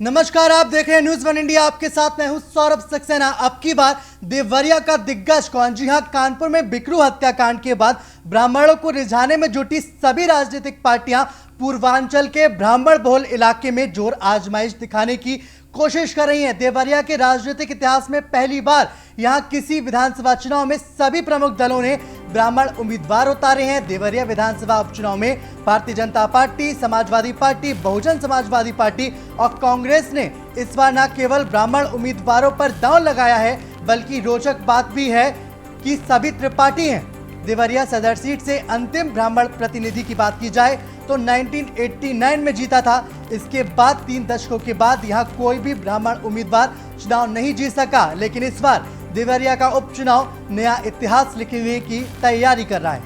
नमस्कार, आप देख रहे हैं न्यूज वन इंडिया। आपके साथ मैं हूं सौरभ सक्सेना। अब की बार देवरिया का दिग्गज कौन? जी हां, कानपुर में बिकरू हत्याकांड के बाद ब्राह्मणों को रिझाने में जुटी सभी राजनीतिक पार्टियां पूर्वांचल के ब्राह्मण बहुल इलाके में जोर आजमाइश दिखाने की कोशिश कर रही हैं। देवरिया के राजनीतिक इतिहास में पहली बार यहां किसी विधानसभा चुनाव में सभी प्रमुख दलों ने ब्राह्मण उम्मीदवार उतारे हैं। देवरिया विधानसभा उपचुनाव में Bharatiya Janata party, Samajwadi party, Bahujan Samajwadi party और कांग्रेस ने इस बार न केवल ब्राह्मण उम्मीदवारों पर दांव लगाया है, बल्कि रोचक बात भी है कि सभी त्रिपाठी हैं। देवरिया सदर सीट से अंतिम ब्राह्मण प्रतिनिधि की बात की जाए तो 1989 में जीता था। इसके बाद 3 दशकों के बाद यहां कोई भी ब्राह्मण उम्मीदवार चुनाव नहीं जीत सका, लेकिन इस बार देवरिया का उपचुनाव नया इतिहास लिखने की तैयारी कर रहा है।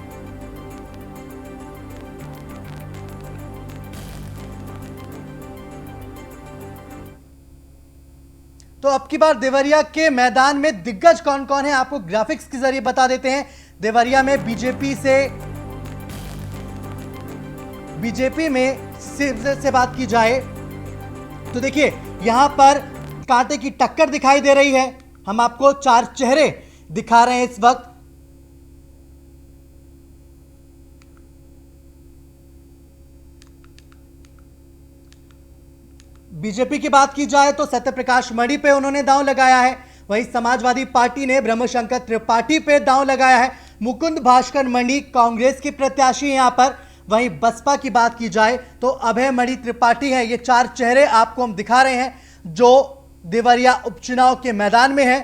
तो अब की बार देवरिया के मैदान में दिग्गज कौन कौन है, आपको ग्राफिक्स के जरिए बता देते हैं। देवरिया में बीजेपी में से बात की जाए तो देखिए यहां पर कांटे की टक्कर दिखाई दे रही है। हम आपको 4 चेहरे दिखा रहे हैं इस वक्त। बीजेपी की बात की जाए तो सत्यप्रकाश मणि पे उन्होंने दांव लगाया है। वहीं समाजवादी पार्टी ने ब्रह्मशंकर त्रिपाठी पे दांव लगाया है। मुकुंद भास्कर मणि कांग्रेस की प्रत्याशी यहां पर। वहीं बसपा की बात की जाए तो अभय मणि त्रिपाठी है। ये 4 चेहरे आपको हम दिखा रहे हैं जो देवरिया उपचुनाव के मैदान में है।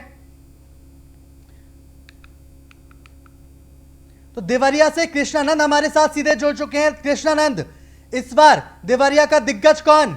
तो देवरिया से कृष्णानंद हमारे साथ सीधे जुड़ चुके हैं। कृष्णानंद, इस बार देवरिया का दिग्गज कौन?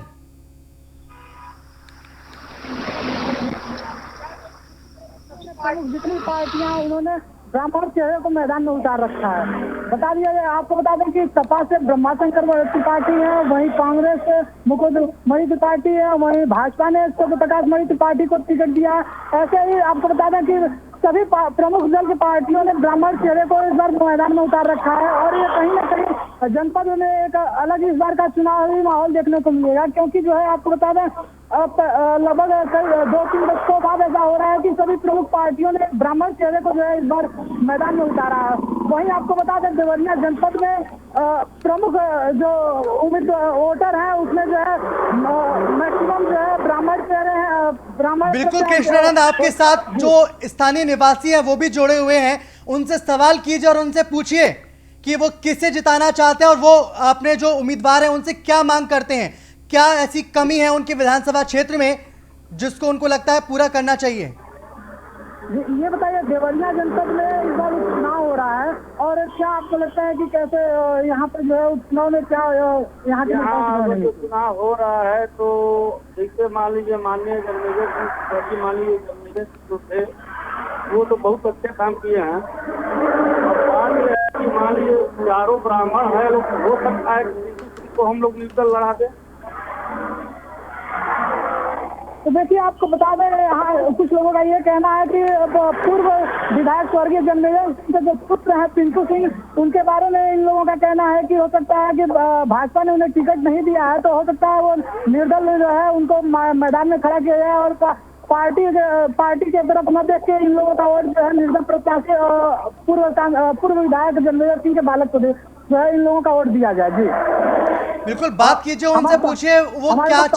जितनी पार्टियां उन्होंने ब्राह्मण चेहरे को मैदान में उतार रखा है। बता दिया जाए, आपको बता दें कि सपा से ब्रह्माशंकर त्रिपाठी है, वहीं कांग्रेस से मुकुंद मणि त्रिपाठी है, वहीं भाजपा ने सत्यप्रकाश मणि त्रिपाठी को टिकट दिया है। ऐसे ही आपको बता दें कि सभी प्रमुख दल की पार्टियों ने ब्राह्मण चेहरे को इस बार मैदान में उतार रखा है और ये कहीं ना कहीं जनपद में एक अलग इस बार का चुनावी माहौल देखने को मिलेगा, क्योंकि जो है आपको बता दें लगभग 2-3 दशकों बाद ऐसा हो रहा है कि सभी प्रमुख पार्टियों ने ब्राह्मण चेहरे को जो है इस बार मैदान में उतारा है। वहीं आपको बता दें देवरिया जनपद में प्रमुख जो वोटर है उसमें जो है मैक्सिमम जो है ब्राह्मण चेहरे हैं। ब्राह्मण बिल्कुल कृष्णानंद, आपके साथ जो स्थानीय निवासी है वो भी जुड़े हुए हैं। उनसे सवाल कीजिए और उनसे पूछिए कि वो किसे जिताना चाहते हैं और वो अपने जो उम्मीदवार हैं उनसे क्या मांग करते हैं। क्या ऐसी कमी है उनके विधानसभा क्षेत्र में जिसको उनको लगता है पूरा करना चाहिए? ये बताइए, देवरिया जनपद में इस बार उपचुनाव हो रहा है और क्या आपको लगता है कि कैसे यहाँ पर जो है उपचुनाव में क्या यहाँ के चुनाव हो रहा है? तो जैसे मान लीजिए माननीय जन्मेजय मान लीजिए जो थे वो तो बहुत अच्छे काम किए हैं। मान लीजिए चारों ब्राह्मण है, हो सकता है को हम लोग मिलकर लड़ा दें। तो देखिए आपको बता दें, यहाँ कुछ लोगों का ये कहना है कि पूर्व विधायक स्वर्गीय जन्मेजय के जो पुत्र हैं पिंटू सिंह, उनके बारे में इन लोगों का कहना है कि हो सकता है कि भाजपा ने उन्हें टिकट नहीं दिया है, तो हो सकता है वो निर्दल जो है उनको मैदान में खड़ा किया जाए और पार्टी के तरफ न देख के इन लोगों का वोट जो है निर्दल प्रत्याशी पूर्व विधायक जन्मेजय सिंह के बालक को जो है इन लोगों का वोट दिया जाए। जी बिल्कुल, बात कीजिए उनसे, पूछिए वो क्या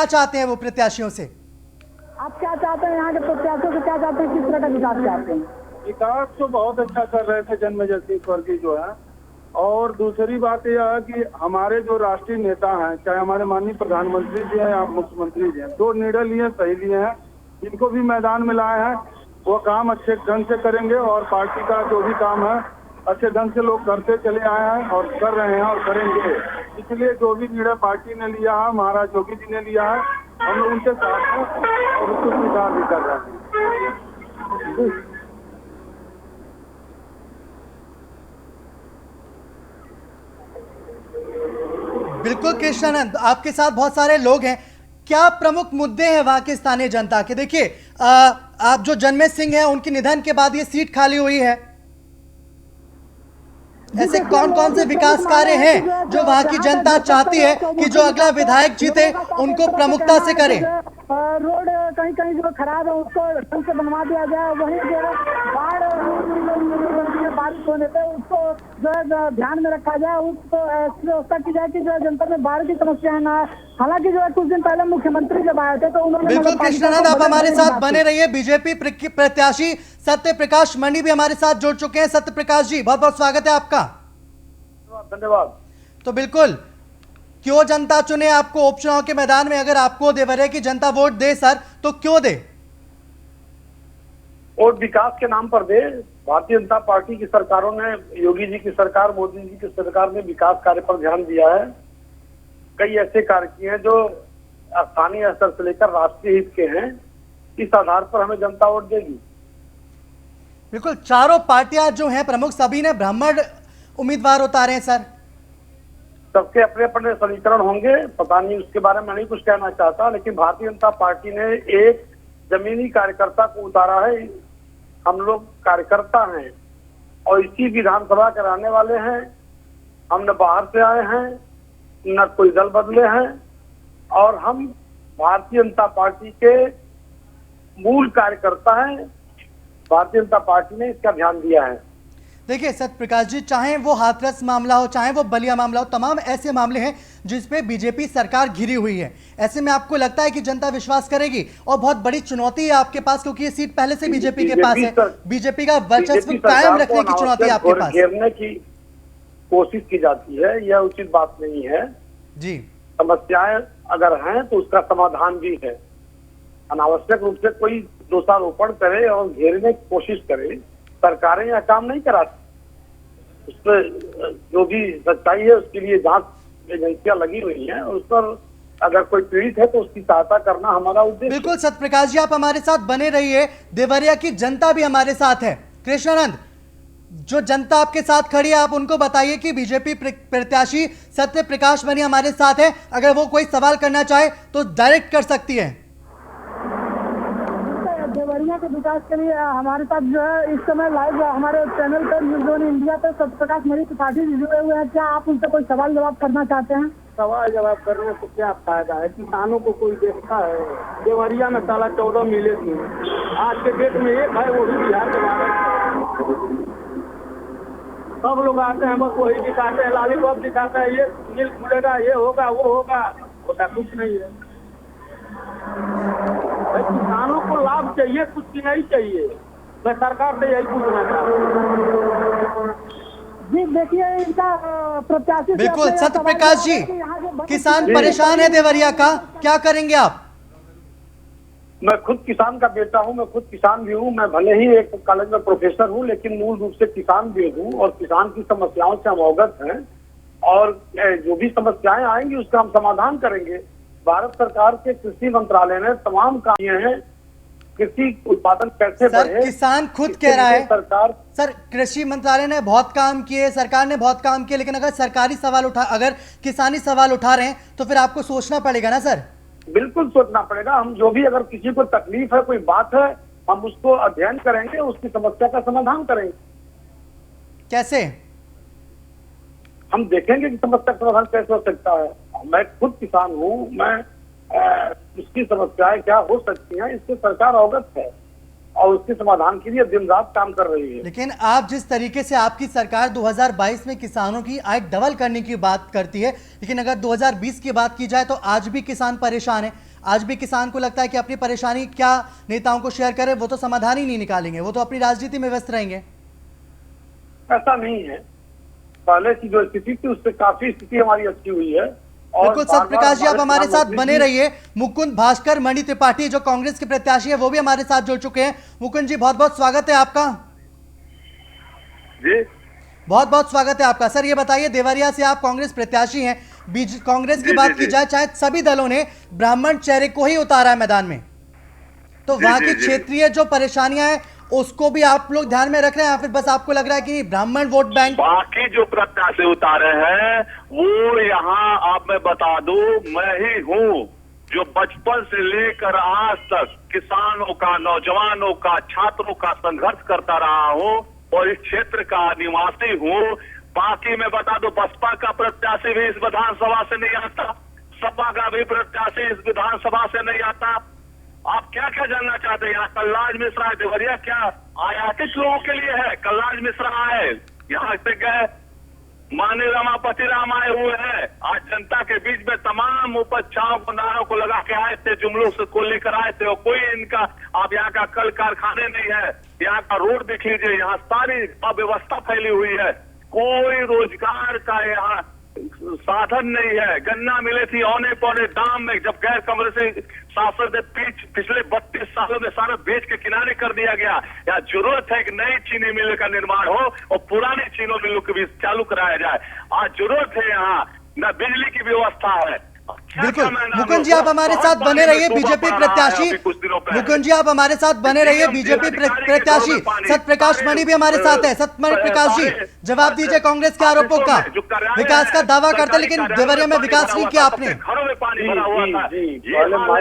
चाहते हैं वो प्रत्याशियों से। आप क्या चाहते हैं, यहाँ के प्रत्याशियों से क्या चाहते हैं, किस तरह का विकास चाहते हैं? विकास तो बहुत अच्छा कर रहे थे जन्मेजय सिंह स्वर्गीय जो है। और दूसरी बात यह है कि हमारे जो राष्ट्रीय नेता हैं, चाहे हमारे माननीय प्रधानमंत्री जी हैं या मुख्यमंत्री जी हैं, 2 निर्णय लिए सही लिए हैं, जिनको भी मैदान में लाए हैं वो काम अच्छे ढंग से करेंगे और पार्टी का जो भी काम है अच्छे ढंग से लोग करते चले आए हैं और कर रहे हैं और करेंगे। इसलिए जो भी निर्णय पार्टी ने लिया है, महाराज योगी जी ने लिया है, हम लोग उनके साथ हैं और उसको स्वीकार भी कर रहे हैं। बिल्कुल कृष्णानंद, आपके साथ बहुत सारे लोग हैं। क्या प्रमुख मुद्दे हैं वहां के स्थानीय जनता के? देखिए आप जो जन्मेजय सिंह हैं उनके निधन के बाद ये सीट खाली हुई है। ऐसे कौन कौन से विकास कार्य हैं जो वहां की जनता चाहती है कि जो अगला विधायक जीते उनको प्रमुखता से करे? रोड कहीं कहीं जो खराब है उसको ढंग से बनवा दिया जाए। वहीं जो है बाढ़ बारिश होने पे उसको जो है ध्यान में रखा जाए, उसको ऐसी व्यवस्था की जाए कि जो है जनता में बाढ़ की समस्या ना। हालांकि जो है कुछ दिन पहले मुख्यमंत्री जब आए थे तो उन्होंने बिल्कुल कृष्णानंद, आप हमारे साथ बने रहिए। बीजेपी प्रत्याशी सत्य प्रकाश मणि भी हमारे साथ जुड़ चुके हैं। सत्य प्रकाश जी, बहुत बहुत स्वागत है आपका। धन्यवाद। तो बिल्कुल, क्यों जनता चुने आपको उपचुनाव के मैदान में? अगर आपको देवरिया की जनता वोट दे सर, तो क्यों दे? वोट विकास के नाम पर दे। भारतीय जनता पार्टी की सरकारों ने, योगी जी की सरकार, मोदी जी की सरकार ने विकास कार्य पर ध्यान दिया है। कई ऐसे कार्य किए हैं जो स्थानीय स्तर से लेकर राष्ट्रीय हित के हैं। इस आधार पर हमें जनता वोट देगी। बिल्कुल, चारों पार्टियां जो हैं प्रमुख, सभी ने ब्राह्मण उम्मीदवार उतारे हैं सर। सबके अपने अपने समीकरण होंगे, पता नहीं, उसके बारे में नहीं कुछ कहना चाहता। लेकिन भारतीय जनता पार्टी ने एक जमीनी कार्यकर्ता को उतारा है। हम लोग कार्यकर्ता हैं और इसी विधानसभा के रहने वाले हैं। हम न बाहर से आए हैं, न कोई दल बदले हैं, और हम भारतीय जनता पार्टी के मूल कार्यकर्ता हैं। भारतीय जनता पार्टी ने इसका ध्यान दिया है। देखिए सत्य प्रकाश जी, चाहे वो हाथरस मामला हो, चाहे वो बलिया मामला हो, तमाम ऐसे मामले हैं जिसपे बीजेपी सरकार घिरी हुई है। ऐसे में आपको लगता है कि जनता विश्वास करेगी? और बहुत बड़ी चुनौती है आपके पास, क्योंकि ये सीट पहले से बीजेपी के पास है। बीजेपी का वर्चस्व कायम रखने की चुनौती आपके पास। घेरने की कोशिश की जाती है, यह उचित बात नहीं है जी। समस्याएं अगर हैं तो उसका समाधान भी है। अनावश्यक रूप से कोई दोषारोपण करे और घेरने की कोशिश करे, सरकारें यह काम नहीं कराती। उस पर जो भी सच्चाई है उसके लिए जांच एजेंसियां लगी हुई हैं, उस पर अगर कोई पीड़ित है तो उसकी सहायता करना हमारा उद्देश्य। बिल्कुल सत्य प्रकाश जी, आप हमारे साथ बने रहिए। देवरिया की जनता भी हमारे साथ है। कृष्णानंद, जो जनता आपके साथ खड़ी है, आप उनको बताइए कि बीजेपी प्रत्याशी सत्य प्रकाश मणि हमारे साथ है। अगर वो कोई सवाल करना चाहे तो डायरेक्ट कर सकती है। देवरिया के विकास के लिए हमारे साथ जो है इस समय लाइव हमारे चैनल पर न्यूज़ ऑन इंडिया पे सत्य प्रकाश मणि त्रिपाठी जी जुड़े हुए हैं। क्या आप उनसे कोई सवाल जवाब करना चाहते हैं? सवाल जवाब करने से क्या फायदा है? किसानों को कोई देखता है? देवरिया में साला 14 मिले थी, आज के डेट में एक है, वो भी बिहार के बारे। सब लोग आते हैं, बस वही दिखाते हैं, लॉलीपॉप दिखाते हैं, ये मिल खुलेगा, ये होगा, वो होगा, होता कुछ नहीं है। भाई किसानों को लाभ चाहिए, कुछ नहीं चाहिए। मैं सरकार से यही पूछना चाहता हूँ। जी देखिए, इनका प्रत्याशी बिल्कुल सत्य प्रकाश जी, किसान परेशान है देवरिया का, क्या करेंगे आप? मैं खुद किसान का बेटा हूं, मैं खुद किसान भी हूं। मैं भले ही एक कॉलेज में प्रोफेसर हूं, लेकिन मूल रूप से किसान भी हूं और किसान की समस्याओं से हम अवगत हैं। और जो भी समस्याएं आएंगी उसका हम समाधान करेंगे। भारत सरकार के कृषि मंत्रालय ने तमाम काम किए हैं। कृषि उत्पादन कैसे बढ़े, किसान खुद कह रहा है सरकार। सर, कृषि मंत्रालय ने बहुत काम किए, सरकार ने बहुत काम किए, लेकिन अगर किसानी सवाल उठा रहे हैं तो फिर आपको सोचना पड़ेगा ना सर। बिल्कुल सोचना पड़ेगा। हम जो भी, अगर किसी को तकलीफ है, कोई बात है, हम उसको अध्ययन करेंगे, उसकी समस्या का समाधान करेंगे। कैसे? हम देखेंगे कि समस्या का समाधान कैसे हो सकता है। मैं खुद किसान हूँ, मैं इसकी समस्याएं क्या हो सकती हैं इससे सरकार अवगत है और उसके समाधान के लिए दिन रात काम कर रही है। लेकिन आप जिस तरीके से आपकी सरकार 2022 में किसानों की आय डबल करने की बात करती है, लेकिन अगर 2020 की बात की जाए तो आज भी किसान परेशान है। आज भी किसान को लगता है कि अपनी परेशानी क्या नेताओं को शेयर करें, वो तो समाधान ही नहीं निकालेंगे, वो तो अपनी राजनीति में व्यस्त रहेंगे। ऐसा नहीं है। पहले की जो स्थिति थी उससे काफी स्थिति हमारी अच्छी हुई है। बिल्कुल सत्य प्रकाश जी, आप हमारे साथ बने रहिए। मुकुंद भास्कर मणि त्रिपाठी जो कांग्रेस के प्रत्याशी है, वो भी हमारे साथ जुड़ चुके हैं। मुकुंद जी, बहुत बहुत स्वागत है आपका। जी, बहुत बहुत स्वागत है आपका। सर ये बताइए, देवरिया से आप कांग्रेस प्रत्याशी हैं, कांग्रेस की बात की जाए, चाहे सभी दलों ने ब्राह्मण चेहरे को ही उतारा है मैदान में, तो वहां की क्षेत्रीय जो परेशानियां हैं उसको भी आप लोग ध्यान में रख रहे हैं, या फिर बस आपको लग रहा है कि ब्राह्मण वोट बैंक? बाकी जो प्रत्याशी उतारे हैं वो यहाँ आप मैं बता दूं, मैं ही हूँ जो बचपन से लेकर आज तक किसानों का, नौजवानों का, छात्रों का संघर्ष करता रहा हूँ और इस क्षेत्र का निवासी हूँ। बाकी मैं बता दूं, बसपा का प्रत्याशी भी इस विधानसभा से नहीं आता, सपा का भी प्रत्याशी इस विधानसभा से नहीं आता। आप क्या क्या जानना चाहते हैं? यहाँ कलराज मिश्रा देवरिया क्या आयातित लोगों के लिए है? कलराज मिश्रा आए, यहाँ से गए, माननीय रमापति राम आए हुए हैं, आज जनता के बीच में तमाम उपच्छाओं को, नारों को लगा के आए थे, जुमलों से को लेकर आए थे, और कोई इनका, आप यहाँ का कल कारखाने नहीं है, यहाँ का रोड देख लीजिए, यहाँ सारी अव्यवस्था फैली हुई है, कोई रोजगार का यहाँ साधन नहीं है। गन्ना मिले थी औने पौने दाम में, जब गैर कांग्रेसी शासन ने पिछले 32 सालों में सारा बेच के किनारे कर दिया गया। यहाँ जरूरत है कि नई चीनी मिल का निर्माण हो और पुरानी चीनी मिलों को भी चालू कराया जाए। आज जरूरत है यहाँ न बिजली की व्यवस्था है। बिल्कुल मुकुंद जी, आप हमारे साथ बने रहिए। बीजेपी प्रत्याशी मुकुंद जी, आप हमारे साथ बने रहिए। बीजेपी प्रत्याशी सत्यप्रकाश मणि भी हमारे साथ है। सत्यप्रकाश जी, जवाब दीजिए कांग्रेस के आरोपों का। विकास का दावा करते हैं, लेकिन देवरिया में विकास नहीं किया आपने।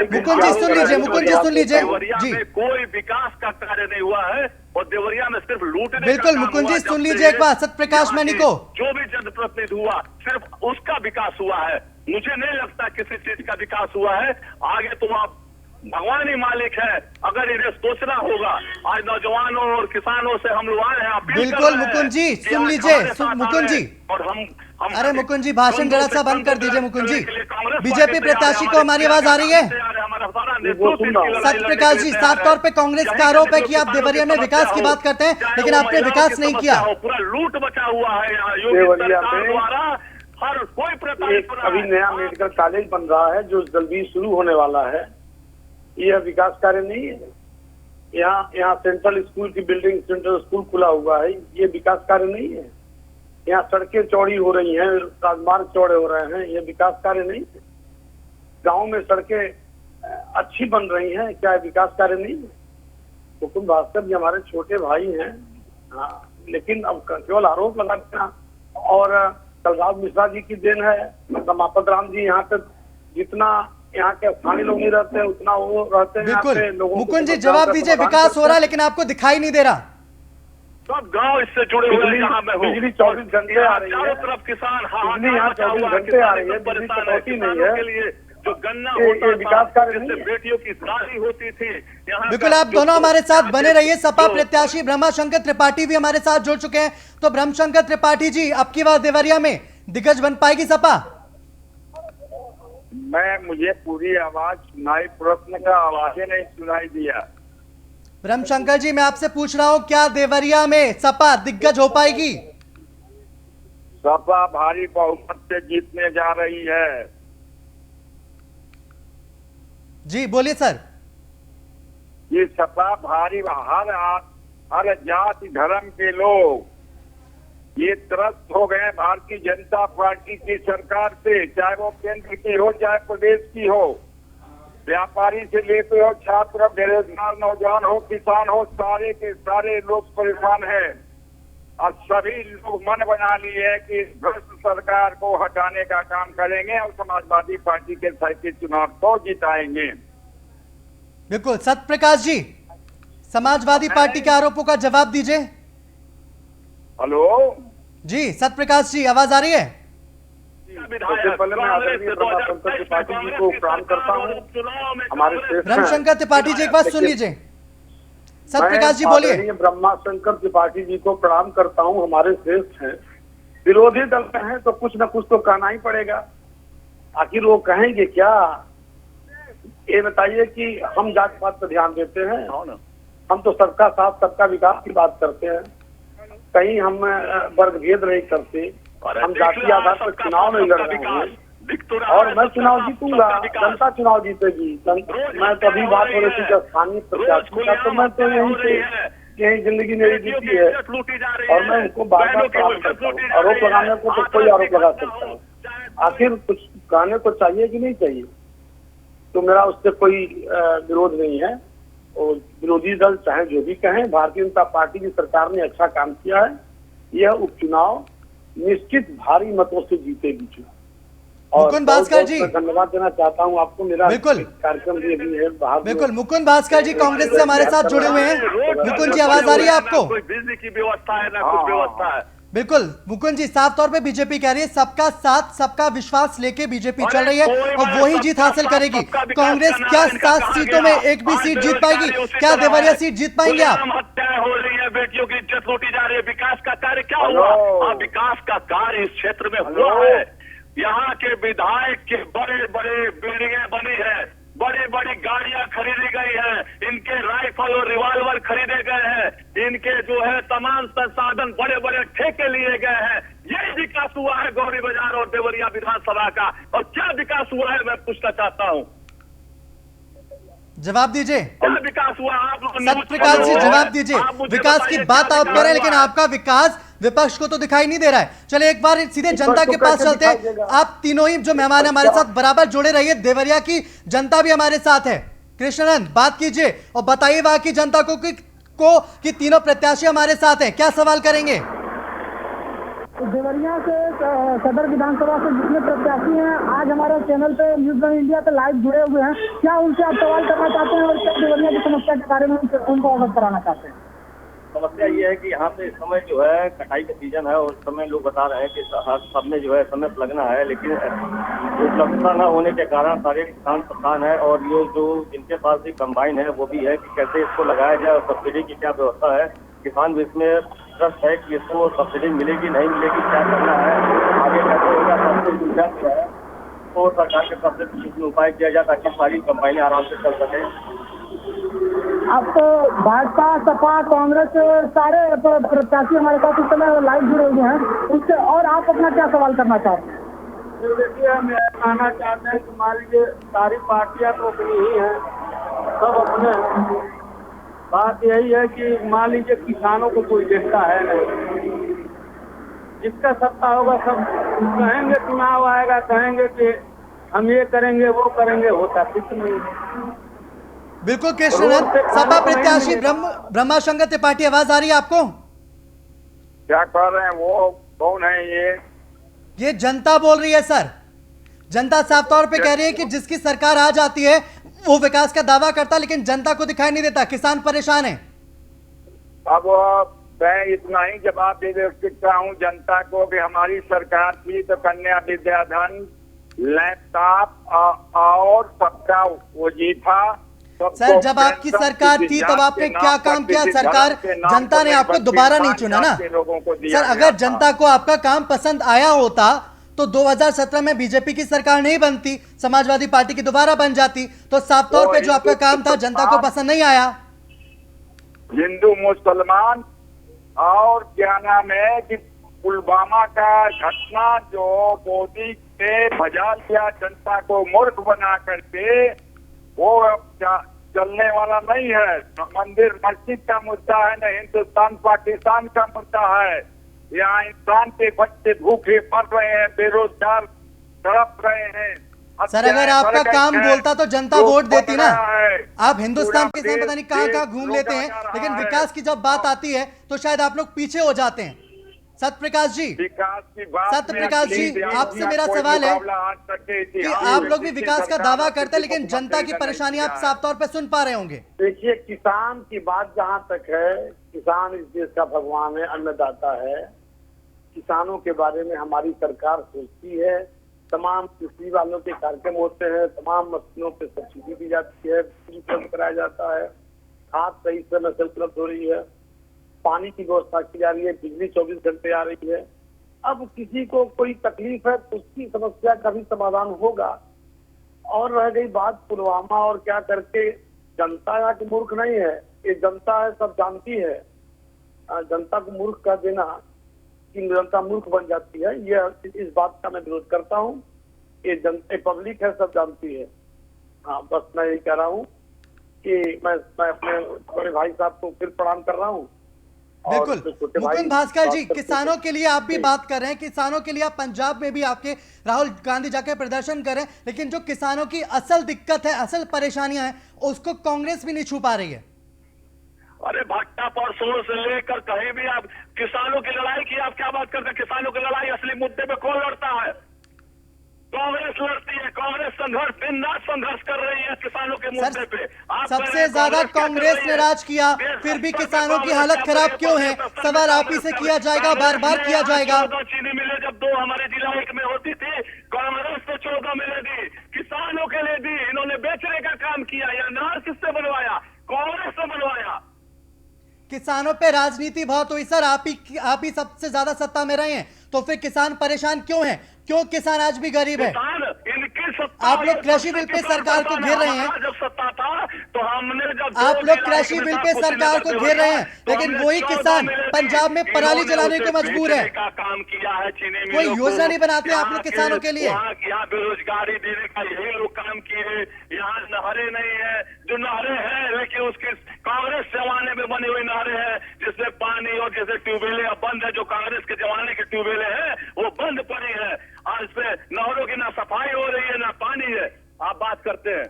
मुकुंद जी सुन लीजिए, मुकुंद जी सुन लीजिए जी। कोई विकास का कार्य नहीं हुआ है और देवरिया में सिर्फ लूटने। बिल्कुल मुकुंद जी सुन लीजिए एक बार सत्यप्रकाश मणि को। जो भी जनप्रतिनिधि हुआ सिर्फ उसका विकास हुआ है, मुझे नहीं लगता किसी चीज का विकास हुआ है। आगे तो आप भगवान ही मालिक है, अगर इन्हें सोचना होगा। आज नौजवानों और किसानों से हम लोग आए हैं। बिल्कुल मुकुंद जी सुन लीजिए, मुकुंद जी। और हम अरे मुकुंद जी, भाषण जरा सा बंद कर दीजिए मुकुंद जी। बीजेपी प्रत्याशी को हमारी आवाज आ रही है? सत्यप्रकाश जी, साफ तौर पे कांग्रेस का आरोप है कि आप देवरिया में विकास की बात करते हैं, लेकिन आपने विकास नहीं किया। पूरा लूट बचा हुआ है यहाँ योगी सरकार द्वारा। हर कोई प्रत्याशी अभी नया मेडिकल कॉलेज बन रहा है जो जल्दी शुरू होने वाला है। यह विकास कार्य नहीं है। यहाँ सेंट्रल स्कूल की बिल्डिंग, सेंट्रल स्कूल खुला हुआ है, ये विकास कार्य नहीं है। यहाँ सड़कें चौड़ी हो रही हैं, राजमार्ग चौड़े हो रहे हैं, ये विकास कार्य नहीं है। गांव में सड़कें अच्छी बन रही हैं, क्या विकास कार्य नहीं है? मुकुंद भास्कर जी हमारे छोटे भाई हैं, हाँ, लेकिन अब केवल आरोप लगाना। और कलराज मिश्रा जी की देन है, रमापत राम जी यहाँ पे जितना यहाँ के स्थानीय लोग नहीं रहते उतना वो रहते हैं। बिल्कुल मुकुंद जी, जवाब दीजिए। विकास हो रहा है लेकिन आपको दिखाई नहीं दे रहा। सब गांव इससे जुड़े हुए हैं। जहाँ मैं हूँ बिजली 24 घंटे आ रही है, चारों तरफ किसान बिजली यहाँ 24 घंटे आ रही है, बिजली कटौती नहीं है। के लिए जो गन्ना ये विकास कार्य नहीं है। बेटियों की शादी होती थी। बिल्कुल आप दोनों हमारे साथ बने रहिए। सपा प्रत्याशी ब्रह्माशंकर त्रिपाठी भी हमारे साथ जुड़ चुके हैं। तो ब्रह्माशंकर त्रिपाठी जी, अब की बार देवरिया में दिग्गज बन पाएगी सपा? मुझे पूरी आवाज सुनाई, प्रश्न का आवाज नहीं सुनाई दिया। ब्रह्मशंकर जी, मैं आपसे पूछ रहा हूँ, क्या देवरिया में सपा दिग्गज हो पाएगी? सपा भारी बहुमत से जीतने जा रही है। जी बोलिए सर। ये सपा भारी, हर जाति धर्म के लोग ये त्रस्त हो गए भारतीय जनता पार्टी की सरकार से, चाहे वो केंद्र की हो चाहे प्रदेश की हो। व्यापारी से लेकर हो, छात्र, बेरोजगार, नौजवान हो, किसान हो, सारे के सारे लोग परेशान हैं। और सभी लोग मन बना लिए है कि इस भ्रष्ट सरकार को हटाने का काम करेंगे और समाजवादी पार्टी के साथ चुनाव को जिताएंगे। बिल्कुल सत्यप्रकाश जी, समाजवादी पार्टी के आरोपों का जवाब दीजिए। हेलो जी सत्यप्रकाश जी, आवाज आ रही है? सबसे पहले मैं आदरणीय ब्रह्माशंकर त्रिपाठी जी को प्रणाम करता हूँ। हमारे श्रेष्ठ ब्रह्मशंकर त्रिपाठी जी एक बात सुन लीजिए। सत्यप्रकाश जी बोलिए। आदरणीय ब्रह्माशंकर त्रिपाठी जी को प्रणाम करता हूँ, हमारे श्रेष्ठ हैं। विरोधी दल में है तो कुछ न कुछ तो कहना ही पड़ेगा। आखिर वो कहेंगे क्या? ये बताइए कि हम जात पात पर ध्यान देते हैं? हम तो सबका साथ सबका विकास की बात करते हैं। कहीं हम वर्ग भेद नहीं करते। हम जातीय आधार पर चुनाव नहीं लड़ रहे हैं और मैं चुनाव जीतूंगा, जनता चुनाव जीतेगी। मैं तो अभी बात हो रही थी स्थानीय प्रत्याशी का, तो मैं तो यहीं से यही जिंदगी मेरी बीती है और मैं उनको बार बार प्रणाम करता हूँ। आरोप लगाने को तो कोई आरोप लगा सकता है, आखिर कुछ कहने को चाहिए कि नहीं चाहिए? तो मेरा उससे कोई विरोध नहीं है। और विरोधी दल चाहे जो भी कहें, भारतीय जनता पार्टी की सरकार ने अच्छा काम किया है। यह उपचुनाव निश्चित भारी मतों से जीतेगी चुनाव। मुकुंद भास्कर जी, धन्यवाद देना चाहता हूँ आपको। मेरा बिल्कुल कार्यक्रम भी अभी है बाहर। बिल्कुल मुकुंद भास्कर जी कांग्रेस से हमारे साथ जुड़े हुए हैं। मुकुंद जी आवाज आ रही है आपको? कोई बिजली की व्यवस्था है ना कुछ व्यवस्था है। बिल्कुल मुकुंद जी, साफ तौर पे बीजेपी कह रही है सबका साथ सबका विश्वास लेके बीजेपी चल रही है और वही जीत हासिल करेगी। कांग्रेस क्या 7 सीटों में एक भी सीट जीत पाएगी? क्या देवरिया सीट जीत पाएंगे आप? हत्याएं हो रही है, बेटियों की इज्जत लूटी जा रही है, विकास का कार्य क्या हुआ? विकास का कार्य इस क्षेत्र में हुआ है। यहाँ के विधायक के बड़े बड़े बिल्डिंगें बनी है, बड़ी बड़ी गाड़ियां खरीदी गई है, इनके राइफल और रिवॉल्वर खरीदे गए हैं, इनके जो है तमाम संसाधन बड़े बड़े ठेके लिए गए हैं। यही विकास हुआ है गौरी बाजार और देवरिया विधानसभा का। और क्या विकास हुआ है मैं पूछना चाहता हूँ, जवाब दीजिए। क्या विकास हुआ? आप सत्यप्रकाश जी जवाब दीजिए। विकास की बात आप कर रहे हैं लेकिन आपका विकास विपक्ष को तो दिखाई नहीं दे रहा है। चले एक बार सीधे जनता के पास चलते हैं। आप तीनों ही जो मेहमान है हमारे साथ बराबर जुड़े रहिए, देवरिया की जनता भी हमारे साथ है। कृष्णानंद बात कीजिए और बताइए वहां की जनता को कि तीनों प्रत्याशी हमारे साथ हैं, क्या सवाल करेंगे? देवरिया से सदर विधानसभा से जितने प्रत्याशी हैं आज हमारे चैनल पे न्यूज़ वन इंडिया पे लाइव जुड़े हुए हैं, क्या उनसे आप सवाल करना चाहते हैं और क्या देवरिया की समस्या के बारे में उनको अवगत कराना चाहते हैं? समस्या ये है कि यहाँ पे इस समय जो है कटाई का सीजन है और इस समय लोग बता रहे हैं कि सब में जो है समय लगना है, लेकिन उपलब्धता न होने के कारण सारे किसान परेशान है। और ये जो जिनके पास भी कंबाइन है वो भी है कि कैसे इसको लगाया जाए और सब्सिडी की क्या व्यवस्था है। किसान भी इसमें ट्रस्ट है कि इसको सब्सिडी मिलेगी नहीं मिलेगी, क्या करना है, आगे कैसे होगा, सबको सुविधा जो है तो सरकार के तरफ से उपाय किया जाए ताकि सारी कंबाइनें आराम से चल सके। अब तो भाजपा सपा कांग्रेस सारे प्रत्याशी हमारे साथ इस समय लाइव जुड़े हुए हैं, उससे और आप अपना क्या सवाल करना चाहते हैं? देखिए हम कहना चाहते हैं कि मान लीजिए सारी पार्टियां तो अपनी ही हैं, सब अपने हैं। बात यही है कि मान लीजिए किसानों को कोई देखता है नहीं, जिसका सत्ता होगा सब कहेंगे, चुनाव आएगा कहेंगे कि हम ये करेंगे वो करेंगे, होता कुछ नहीं। बिल्कुल कृष्णानंद, सपा प्रत्याशी ब्रह्मा शंकर त्रिपाठी आवाज आ रही है आपको? क्या कर रहे हैं वो? कौन है ये जनता बोल रही है सर। जनता साफ तौर पे कह रही है कि जिसकी सरकार आ जाती है वो विकास का दावा करता है लेकिन जनता को दिखाई नहीं देता, किसान परेशान है। अब मैं इतना ही जवाब दे सकता हूँ जनता को कि हमारी सरकार थी तो कन्या विद्याधन, लैपटॉप और सबका वो जी था। सर जब आपकी सरकार थी तब आपने क्या काम किया? सरकार जनता ने आपको दोबारा नहीं चुना ना सर। अगर जनता को आपका काम पसंद आया होता तो 2017 में बीजेपी की सरकार नहीं बनती, समाजवादी पार्टी की दोबारा बन जाती। तो साफ तौर पे जो आपका काम था जनता को पसंद नहीं आया। हिंदू मुसलमान और क्या नाम है कि पुलवामा का घटना जो मोदी ने भजा लिया जनता को मूर्ख बना करके, वो चलने वाला नहीं है। मंदिर मस्जिद का मुद्दा है न हिंदुस्तान पाकिस्तान का मुद्दा है। यहाँ इंसान के बच्चे भूखे मर रहे हैं, बेरोजगार तड़प रहे हैं। सर अगर आपका काम बोलता तो जनता वोट देती ना। आप हिंदुस्तान के पता नहीं कहाँ कहाँ घूम लेते हैं, लेकिन विकास की जब बात आती है तो शायद आप लोग पीछे हो जाते हैं। सत्यप्रकाश जी, सत्यप्रकाश जी आपसे मेरा सवाल है कि आप लोग भी विकास का दावा करते हैं लेकिन जनता की परेशानी आप साफ तौर पे सुन पा रहे होंगे। देखिए किसान की बात जहाँ तक है, किसान इस देश का भगवान है, अन्नदाता है। किसानों के बारे में हमारी सरकार सोचती है। तमाम कृषि वालों के कार्यक्रम होते हैं, तमाम मशीनों पे सब्सिडी दी जाती है, उपलब्ध कराया जाता है, खाद सही समय से उपलब्ध हो रही है, पानी की व्यवस्था की जा रही है, बिजली 24 घंटे आ रही है। अब किसी को कोई तकलीफ है तो उसकी समस्या का भी समाधान होगा। और रह गई बात पुलवामा और क्या करके, जनता यहाँ की मूर्ख नहीं है, ये जनता है सब जानती है। जनता को मूर्ख कर देना कि जनता मूर्ख बन जाती है, ये इस बात का मैं विरोध करता हूँ। ये जनता पब्लिक है, सब जानती है। हाँ बस मैं यही कह रहा हूँ कि मैं अपने बड़े भाई साहब को फिर प्रणाम कर रहा हूँ। बिल्कुल मुकुंद भास्कर जी, किसानों के लिए आप भी बात कर रहे हैं, किसानों के लिए आप पंजाब में भी आपके राहुल गांधी जाकर प्रदर्शन कर रहे हैं, लेकिन जो किसानों की असल दिक्कत है, असल परेशानियां हैं, उसको कांग्रेस भी नहीं छू पा रही है। अरे भट्टा पर सोर से लेकर कहीं भी आप किसानों की लड़ाई की आप क्या बात करते हैं? किसानों की लड़ाई असली मुद्दे पे कौन लड़ता है? कांग्रेस लड़ती है। कांग्रेस संघर्ष दिन रात संघर्ष कर रही है किसानों के मुद्दे पे। सबसे ज्यादा कांग्रेस ने राज किया, फिर भी किसानों की हालत खराब क्यों है? सवाल आप ही से किया जाएगा, बार बार किया जाएगा। 14 चीनी मिले जब 2 हमारे जिला एक में होती थी, कांग्रेस ने 14 मिले दी, किसानों के लिए दी, इन्होंने बेचने का काम किया। या नार किससे बनवाया? कांग्रेस ने बनवाया। किसानों पे राजनीति बहुत हुई सर, आप ही सबसे ज्यादा सत्ता में रहे हैं, तो फिर किसान परेशान क्यों हैं? क्यों किसान आज भी गरीब है? इनकी सत्ता, आप लोग कृषि बिल पे सरकार को घेर रहे हैं। जब सत्ता था तो हमने जब आप लोग कृषि बिल पे सरकार को घेर रहे हैं, लेकिन वही किसान पंजाब में पराली जलाने को मजबूर है। का काम किया है चीनी कोई योजना नहीं बनाते आप लोग किसानों के लिए। यहाँ बेरोजगारी देने का यही लोग काम किए। यहाँ नहरें नहीं है, जो नहरें हैं लेकिन उसके कांग्रेस जमाने में बनी हुई नहरें हैं जिसमें पानी और जैसे ट्यूबवेलें अब बंद है, जो कांग्रेस के जमाने के ट्यूबवेलें हैं वो बंद पड़ी है। आज पे नहरों की ना सफाई हो रही है ना पानी है। आप बात करते हैं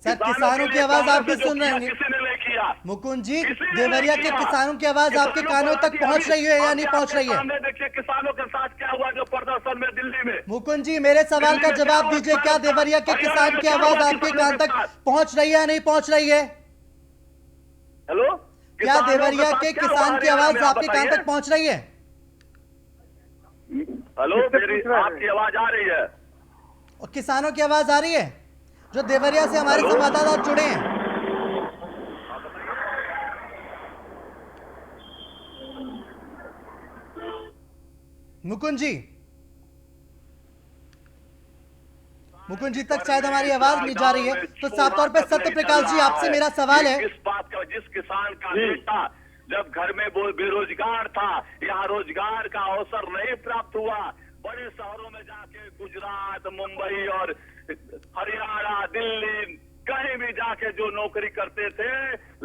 सर, किसानों की आवाज आप भी सुन रहे होंगे। किसी ने नहीं किया। मुकुंद जी, देवरिया के किसानों की आवाज आपके कानों तक पहुंच रही है या नहीं पहुंच रही है? देखिए किसानों के साथ क्या हुआ जो प्रदर्शन में दिल्ली में। मुकुंद जी, मेरे सवाल का जवाब दीजिए, क्या देवरिया के किसान की आवाज आपके कान तक पहुंच रही है या नहीं पहुंच रही है? हेलो, क्या देवरिया के किसान की आवाज आपके कान तक पहुंच रही है? हेलो, मेरी आपकी आवाज आ रही है? और किसानों की आवाज आ रही है जो देवरिया से हमारे संवाददाता जुड़े हैं? मुकुंद जी तक शायद हमारी आवाज नहीं जा रही है, तो साफ तौर पर सत्य प्रकाश जी आपसे मेरा सवाल है, इस बात का, जिस किसान का बेटा जब घर में वो बेरोजगार था, यहाँ रोजगार का अवसर नहीं प्राप्त हुआ, बड़े शहरों में जाके गुजरात, मुंबई और हरियाणा, दिल्ली कहीं भी जाके जो नौकरी करते थे,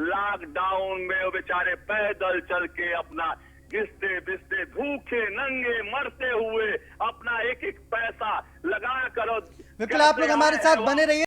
लॉकडाउन में वो बेचारे पैदल चल के अपना घिसते पिसते भूखे नंगे मरते हुए अपना एक एक पैसा लगा कर, बिल्कुल आप लोग हमारे साथ बने रहिए।